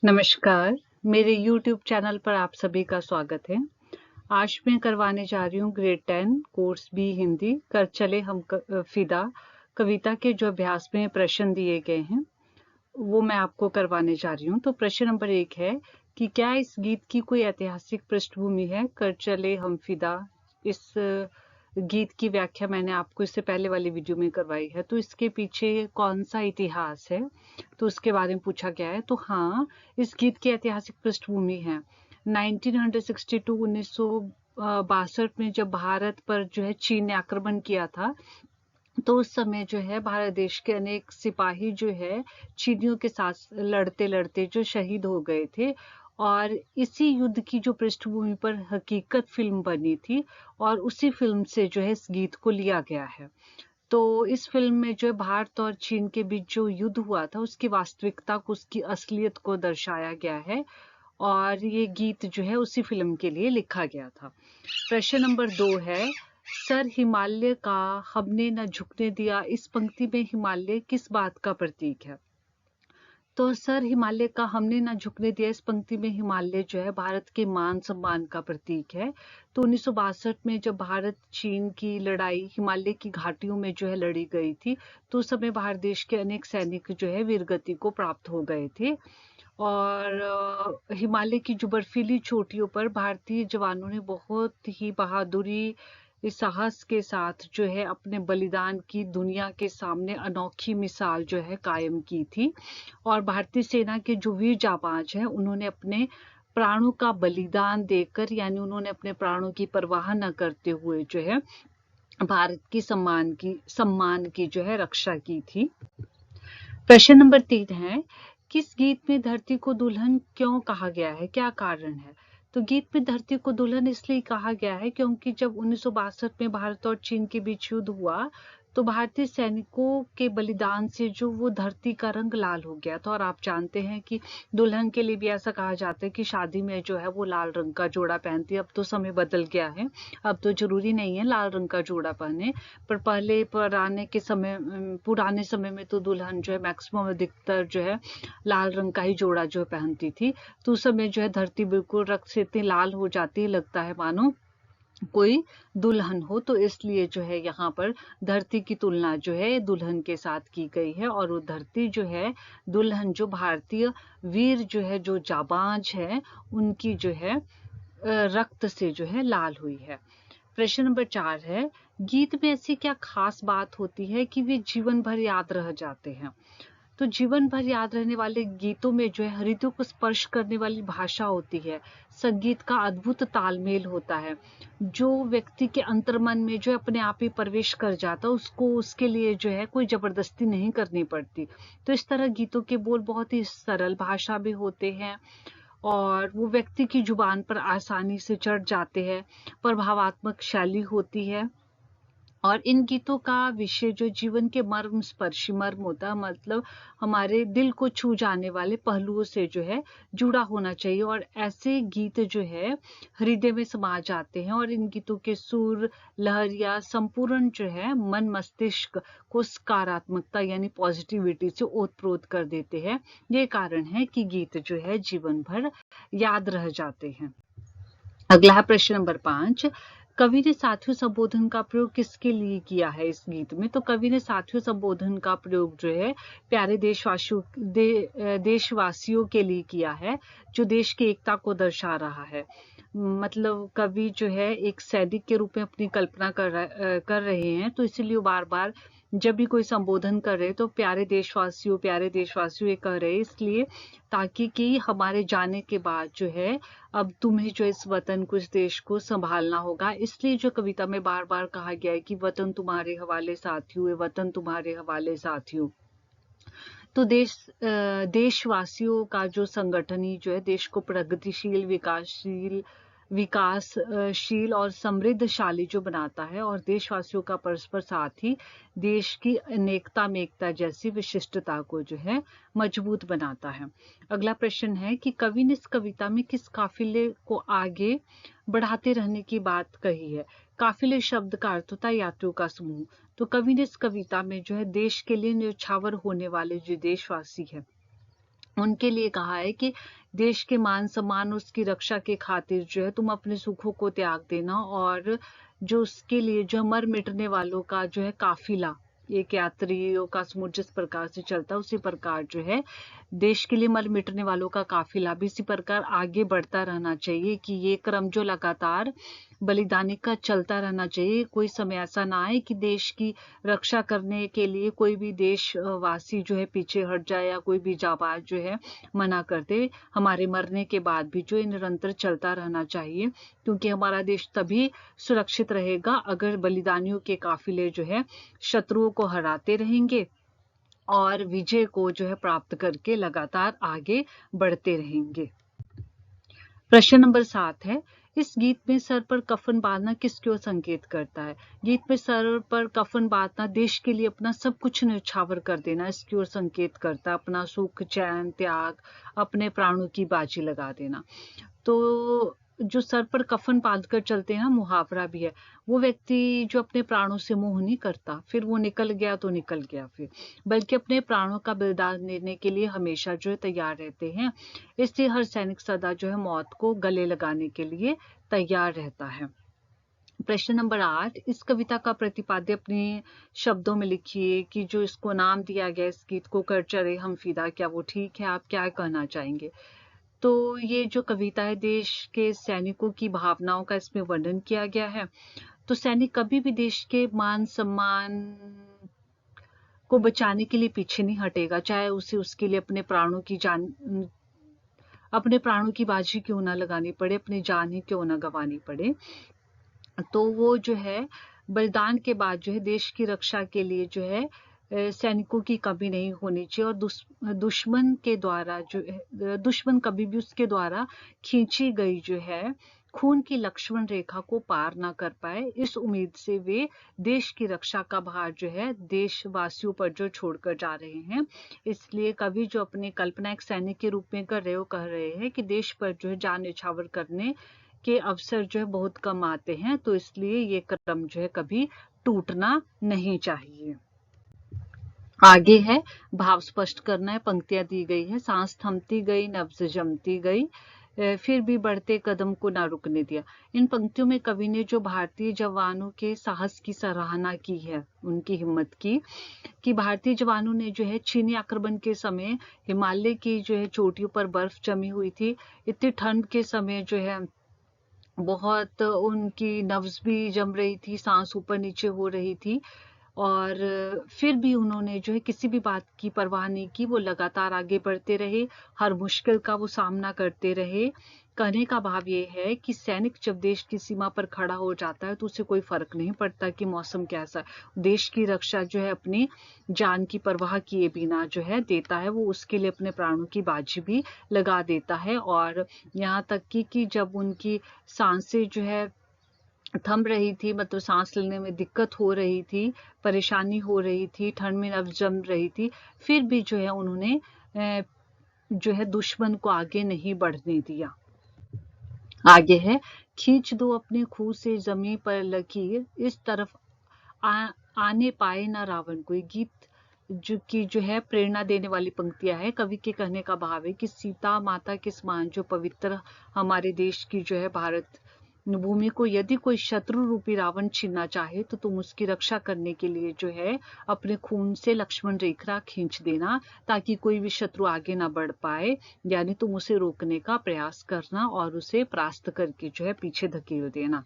नमस्कार, मेरे YouTube channel पर आप सभी का स्वागत है। आज मैं करवाने जा रही हूँ ग्रेड 10 कोर्स बी हिंदी कर चले हम फिदा कविता के जो अभ्यास में प्रश्न दिए गए हैं वो मैं आपको करवाने जा रही हूँ। तो प्रश्न नंबर 1 है कि क्या इस गीत की कोई ऐतिहासिक पृष्ठभूमि है? कर चले हम फिदा इस गीत की व्याख्या मैंने आपको इससे पहले वाली वीडियो में करवाई है। तो इसके पीछे कौन सा इतिहास है, तो उसके बारे में पूछा गया है। तो हाँ, इस गीत की ऐतिहासिक पृष्ठभूमि है 1962 1962 में जब भारत पर जो है चीन ने आक्रमण किया था। तो उस समय जो है भारत देश के अनेक सिपाही जो है चीनियों के साथ लड़ते लड़ते जो शहीद हो गए थे। और इसी युद्ध की जो पृष्ठभूमि पर हकीकत फिल्म बनी थी और उसी फिल्म से जो है इस गीत को लिया गया है। तो इस फिल्म में जो है भारत और चीन के बीच जो युद्ध हुआ था उसकी वास्तविकता को, उसकी असलियत को दर्शाया गया है और ये गीत जो है उसी फिल्म के लिए लिखा गया था। प्रश्न नंबर 2 है, सर हिमालय का हमने न झुकने दिया, इस पंक्ति में हिमालय किस बात का प्रतीक है? तो सर हिमालय का हमने ना झुकने दिया, इस पंक्ति में हिमालय जो है भारत के मान सम्मान का प्रतीक है। तो 1962 में जब भारत चीन की लड़ाई हिमालय की घाटियों में जो है लड़ी गई थी, तो उस समय भारत देश के अनेक सैनिक जो है वीरगति को प्राप्त हो गए थे। और हिमालय की जो बर्फीली चोटियों पर भारतीय जवानों ने बहुत ही बहादुरी इस साहस के साथ जो है अपने बलिदान की दुनिया के सामने अनोखी मिसाल जो है कायम की थी। और भारतीय सेना के जो वीर जाबाज हैं उन्होंने अपने प्राणों का बलिदान देकर, यानी उन्होंने अपने प्राणों की परवाह न करते हुए जो है भारत की सम्मान की जो है रक्षा की थी। प्रश्न नंबर 3 है, किस गीत में धरती को दुल्हन क्यों कहा गया है, क्या कारण है? तो गीत में धरती को दुल्हन इसलिए कहा गया है क्योंकि जब 1962 में भारत और चीन के बीच युद्ध हुआ तो भारतीय सैनिकों के बलिदान से जो वो धरती का रंग लाल हो गया था। और आप जानते हैं कि दुल्हन के लिए भी ऐसा कहा जाता है कि शादी में जो है वो लाल रंग का जोड़ा पहनती है। अब तो समय बदल गया है, अब तो जरूरी नहीं है लाल रंग का जोड़ा पहने, पर पहले पुराने समय में तो दुल्हन जो है मैक्सिमम अधिकतर जो है लाल रंग का ही जोड़ा जो है पहनती थी। तो उस समय जो है धरती बिल्कुल रक्त से इतनी लाल हो जाती है, लगता है मानो कोई दुल्हन हो। तो इसलिए जो है यहाँ पर धरती की तुलना जो है दुल्हन के साथ की गई है और वो धरती जो है दुल्हन जो भारतीय वीर जो है जो जाबाज है उनकी जो है रक्त से जो है लाल हुई है। प्रश्न नंबर 4 है, गीत में ऐसी क्या खास बात होती है कि वे जीवन भर याद रह जाते हैं? तो जीवन भर याद रहने वाले गीतों में जो है हृदय को स्पर्श करने वाली भाषा होती है, संगीत का अद्भुत तालमेल होता है, जो व्यक्ति के अंतर्मन में जो है अपने आप ही प्रवेश कर जाता है, उसको उसके लिए जो है कोई जबरदस्ती नहीं करनी पड़ती। तो इस तरह गीतों के बोल बहुत ही सरल भाषा में होते हैं और वो व्यक्ति की जुबान पर आसानी से चढ़ जाते हैं, प्रभावात्मक शैली होती है। और इन गीतों का विषय जो जीवन के मर्म स्पर्शी मर्म होता है, मतलब हमारे दिल को छू जाने वाले पहलुओं से जो है जुड़ा होना चाहिए। और ऐसे गीत जो है हृदय में समा जाते हैं और इन गीतों के सुर लहरिया संपूर्ण जो है मन मस्तिष्क को सकारात्मकता यानी पॉजिटिविटी से ओतप्रोत कर देते हैं। ये कारण है कि गीत जो है जीवन भर याद रह जाते हैं। अगला है प्रश्न नंबर 5, कवि ने साथियों संबोधन का प्रयोग किसके लिए किया है इस गीत में? तो कवि ने साथियों संबोधन का प्रयोग जो है प्यारे देशवासियों के लिए किया है, जो देश की एकता को दर्शा रहा है। मतलब कवि जो है एक सैनिक के रूप में अपनी कल्पना कर रहे हैं, तो इसीलिए बार बार जब भी कोई संबोधन कर रहे हैं तो प्यारे देशवासियों ये कह रहे हैं, इसलिए ताकि कि हमारे जाने के बाद जो है अब तुम्हें जो इस वतन को, इस देश को संभालना होगा। इसलिए जो कविता में बार बार कहा गया है कि वतन तुम्हारे हवाले साथियों, ये वतन तुम्हारे हवाले साथियों। तो देशवासियों का जो संगठन ही जो है देश को प्रगतिशील विकासशील और समृद्धशाली जो बनाता है, और देशवासियों का परस्पर साथ ही देश की अनेकता में एकता जैसी विशिष्टता को जो है मजबूत बनाता है। अगला प्रश्न है कि कवि ने इस कविता में किस काफिले को आगे बढ़ाते रहने की बात कही है? काफिले शब्द का अर्थ होता है यात्रियों का समूह। तो कवि ने इस कविता में जो है देश के लिए न्यौछावर होने वाले जो देशवासी है उनके लिए कहा है कि देश के मान सम्मान और उसकी रक्षा के खातिर जो है तुम अपने सुखों को त्याग देना, और जो उसके लिए जो मर मिटने वालों का जो है काफिला, एक यात्रियों का समुद्र जिस प्रकार से चलता है उसी प्रकार जो है देश के लिए मर मिटने वालों का काफिला भी इसी प्रकार आगे बढ़ता रहना चाहिए, कि ये क्रम जो लगातार बलिदानी का चलता रहना चाहिए। कोई समय ऐसा ना आए कि देश की रक्षा करने के लिए कोई भी देशवासी जो है पीछे हट जाए, या कोई भी जाबाज जो है मना कर दे। हमारे मरने के बाद भी जो है निरंतर चलता रहना चाहिए, क्योंकि हमारा देश तभी सुरक्षित रहेगा अगर बलिदानियों के काफिले जो है शत्रुओं को हराते रहेंगे और विजय को जो है प्राप्त करके लगातार आगे बढ़ते रहेंगे। प्रश्न नंबर 7 है, इस गीत में सर पर कफन बांधना किसकी ओर संकेत करता है? गीत में सर पर कफन बांधना देश के लिए अपना सब कुछ न्यौछावर कर देना इसकी ओर संकेत करता है, अपना सुख चैन त्याग, अपने प्राणों की बाजी लगा देना। तो जो सर पर कफन बांध कर चलते हैं ना, मुहावरा भी है, वो व्यक्ति जो अपने प्राणों से मोह नहीं करता, फिर वो निकल गया तो निकल गया फिर, बल्कि अपने प्राणों का बलिदान देने के लिए हमेशा जो है तैयार रहते हैं। इसलिए हर सैनिक सदा जो है मौत को गले लगाने के लिए तैयार रहता है। प्रश्न नंबर 8, इस कविता का प्रतिपाद्य अपने शब्दों में लिखिए, कि जो इसको नाम दिया गया इस गीत को, कर चले हम फिदा, क्या वो ठीक है? आप क्या कहना चाहेंगे? तो ये जो कविता है देश के सैनिकों की भावनाओं का इसमें वर्णन किया गया है। तो सैनिक कभी भी देश के मान सम्मान को बचाने के लिए पीछे नहीं हटेगा, चाहे उसे उसके लिए अपने प्राणों की बाजी क्यों ना लगानी पड़े, अपनी जान ही क्यों ना गंवानी पड़े। तो वो जो है बलिदान के बाद जो है देश की रक्षा के लिए जो है सैनिकों की कमी नहीं होनी चाहिए, और दुश्मन के द्वारा जो है दुश्मन कभी भी उसके द्वारा खींची गई जो है खून की लक्ष्मण रेखा को पार ना कर पाए, इस उम्मीद से वे देश की रक्षा का भार जो है देशवासियों पर जो छोड़कर जा रहे हैं। इसलिए कवि जो अपनी कल्पना एक सैनिक के रूप में कर रहे हो, कह रहे हैं कि देश पर जो है जान न्यौछावर करने के अवसर जो है बहुत कम आते हैं, तो इसलिए ये क्रम जो है कभी टूटना नहीं चाहिए। आगे है, भाव स्पष्ट करना है, पंक्तियां दी गई है, सांस थमती गई, नब्ज जमती गई, फिर भी बढ़ते कदम को ना रुकने दिया। इन पंक्तियों में कवि ने जो भारतीय जवानों के साहस की सराहना की है, उनकी हिम्मत की, कि भारतीय जवानों ने जो है चीनी आक्रमण के समय हिमालय की जो है चोटियों पर बर्फ जमी हुई थी, इतनी ठंड के समय जो है बहुत उनकी नब्ज भी जम रही थी, सांस ऊपर नीचे हो रही थी, और फिर भी उन्होंने जो है किसी भी बात की परवाह नहीं की, वो लगातार आगे बढ़ते रहे, हर मुश्किल का वो सामना करते रहे। कहने का भाव ये है कि सैनिक जब देश की सीमा पर खड़ा हो जाता है तो उसे कोई फर्क नहीं पड़ता कि मौसम कैसा है, देश की रक्षा जो है अपनी जान की परवाह किए बिना जो है देता है, वो उसके लिए अपने प्राणों की बाजी भी लगा देता है। और यहाँ तक कि जब उनकी सांसें जो है थम रही थी, मतलब सांस लेने में दिक्कत हो रही थी, परेशानी हो रही थी, ठंड में नब्ज जम रही थी, फिर भी जो है उन्होंने जो है दुश्मन को आगे नहीं बढ़ने दिया। आगे है, खींच दो अपने खूह से जमी पर लकीर, इस तरफ आने पाए ना रावण कोई। गीत जो है प्रेरणा देने वाली पंक्तियां है। कवि के कहने का भाव है कि सीता माता के समान जो पवित्र हमारे देश की जो है भारत भूमि को यदि कोई शत्रु रूपी रावण छीनना चाहे तो तुम उसकी रक्षा करने के लिए जो है अपने खून से लक्ष्मण रेखा खींच देना, ताकि कोई भी शत्रु आगे ना बढ़ पाए, यानी तुम उसे रोकने का प्रयास करना और उसे परास्त करके जो है पीछे धकेल देना।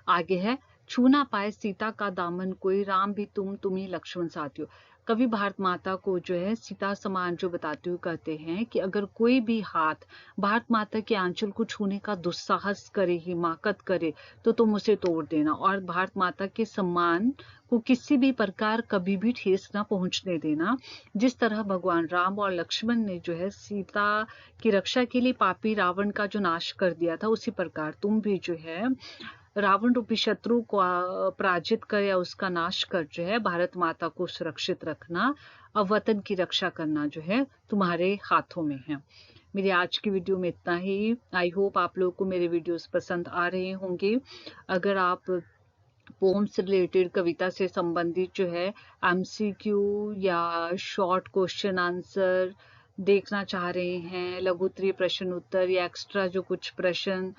आगे है, छू ना पाए सीता का दामन कोई, राम भी तुम ही लक्ष्मण साथियो। कवि भारत माता को जो है सीता समान जो बताते हुए कहते हैं कि अगर कोई भी हाथ भारत माता के आंचल को छूने का दुस्साहस करे, हिमाकत करे, तो तुम उसे तोड़ देना, और भारत माता के सम्मान को किसी भी प्रकार कभी भी ठेस ना पहुंचने देना। जिस तरह भगवान राम और लक्ष्मण ने जो है सीता की रक्षा के लिए पापी रावण का जो नाश कर दिया था, उसी प्रकार तुम भी जो है रावण रूपी शत्रु को पराजित कर या उसका नाश कर जो है भारत माता को सुरक्षित रखना, और वतन की रक्षा करना जो है तुम्हारे हाथों में है। मेरी आज की वीडियो में इतना ही। आई होप आप लोगों को मेरे वीडियोस पसंद आ रहे होंगे। अगर आप पोम से रिलेटेड, कविता से संबंधित जो है एमसीक्यू या शॉर्ट क्वेश्चन आंसर देखना चाह रहे हैं, लघु उत्तरीय प्रश्न उत्तर या एक्स्ट्रा जो कुछ प्रश्न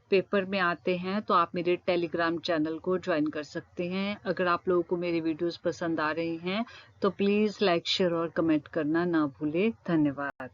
पेपर में आते हैं, तो आप मेरे टेलीग्राम चैनल को ज्वाइन कर सकते हैं। अगर आप लोगों को मेरे वीडियोस पसंद आ रही हैं तो प्लीज़ लाइक, शेयर और कमेंट करना ना भूलें। धन्यवाद।